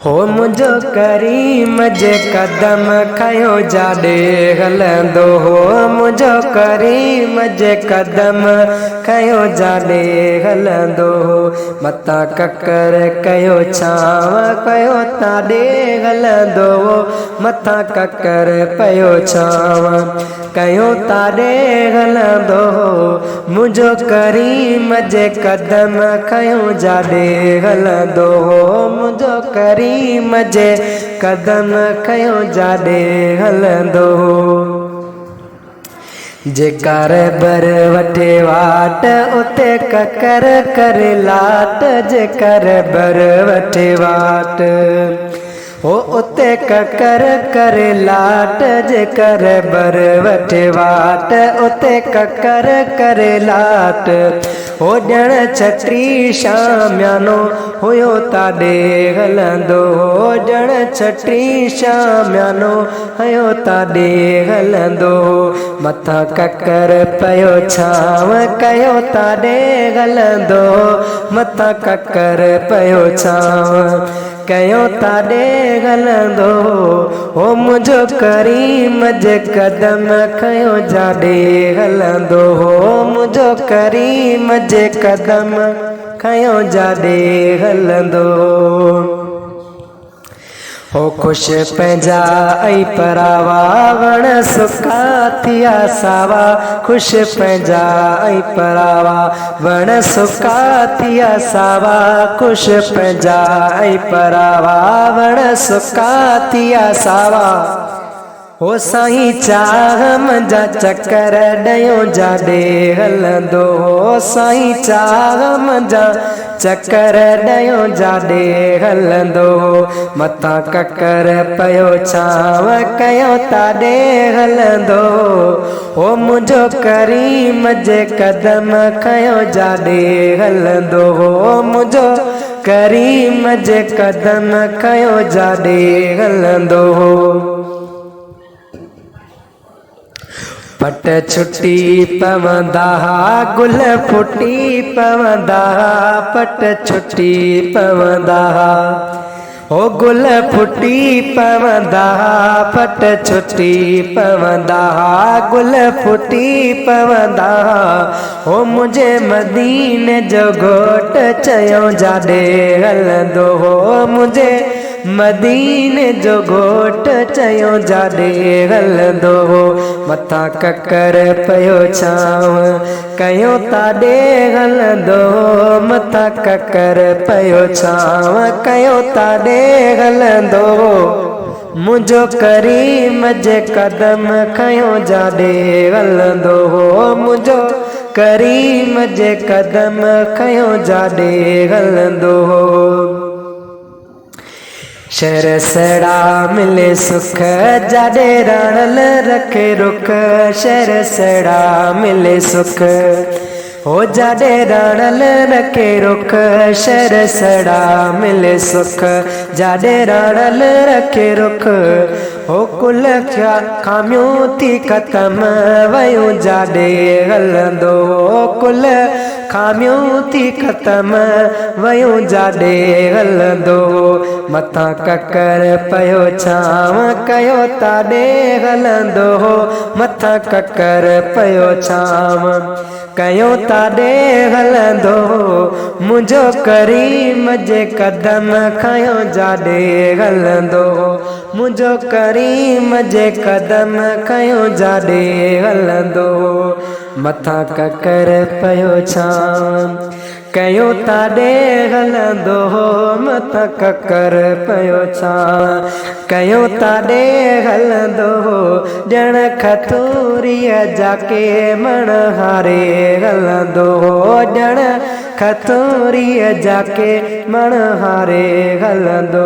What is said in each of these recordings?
हो मुझो करीम जे कदम खयो जाॾे हलंदो हो मुझो करीम जे कदम खयो जाॾे हलंदो हो मता ककर कयो छांव कयो ताॾे हलंदो हो मता ककर पयो छांव कयो ताॾे हलंदो हो मुझो करीम जे कदम खयो जाॾे हलंदो हो मुझो करीम जे कदम खयो जाॾे हलंदो जेकर बर वठे वाट उते ककर करे लाट जेकर बर वठे वाट हो उते ककर करे लाट जेकर बर वठे वाट उते ककर करे लाट हो ॼण छटी शाम्यानो हुयो ताॾे हलंदो हो ॼण छटी शाम्यानो हुयो ताॾे हलंदो मथा ककर पयो छांव कयो ताॾे हलंदो मथा ककर पयो छांव कयो ताॾे हलंदो हो मुझो करीम जे कदम खयो जाॾे हलंदो हो मुझो करीम जे कदम खयो जाॾे हलंदो हो खुश पंहिंजा ऐं परावा वण सुका थिया सावा खुश पंहिंजा ऐं परावा वण सुका थिया सावा खुश पंहिंजा ऐं परावा वण सुका थिया सावा हो साईं चाह मंजा चकर ॾयो जाॾे हलंदो हो साईं चाह मंजा चकर ॾयो जाॾे हलंदो मथा ककर पयो छांव कयो ताॾे हलंदो हो मुझो करीम जे कदम खयो जाॾे हलंदो हो मुझो करीम जे कदम खयो जाॾे हलंदो पट छुटी पवंदा गुल फुटी पवंदा पट छुटी पवंदा हो गुल फुटी पवंदा पट छुटी पवंदा गुल फुटी पवंदा हो मुझे मदीने जो घोट चयो जाॾे हलंदो हो मुझे मदीने जो घोट चयो जाॾे हलंदो मथा ककर पयो छांव कयो ताॾे हलंदो मथा ककर पयो छांव कयो ताॾे हलंदो मुझो करीम जे कदम खयो जाॾे हलंदो मुझो करीम जे कदम खयो जाॾे हलंदो शहर सड़ा मिले सुख जाॾे रणल रखे रुख शहर सड़ा मिले सुख हो जाॾे रणल रखे रुख शहर सड़ा मिले सुख जाॾे रणल रखे रुख हो कुल खामियूं थी ख़तम वयूं जाॾे हलंदो कुल खामियूं थी ख़तम वयूं जाॾे हलंदो मथा ककर पयो छांव कयो ताॾे हलंदो मथा ककर पयो छांव कयो ताॾे हलंदो मुझो करीम जे कदम खयो जाॾे हलंदो मुझो करीम जे कदम खयो जाॾे हलंदो मथा ककर पयो छांव कयो ताॾे हलंदो मथा ककर पयो छांव कयो ताॾे हलंदो ॼण खतूरीअ जाके मण हारे हलंदो ॼण खतूरीअ जाके मण हारे हलंदो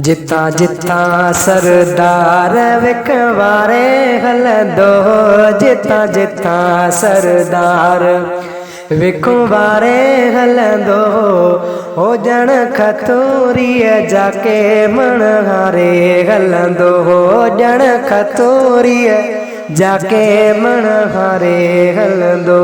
जिता जिता सरदार विकवारे हलंदो जिता जिता सरदार विकवारे हलंदो हो ॼण खतूरीअ जाके मण हारे हलंदो ॼण खतूरीअ जाके मण हारे हलंदो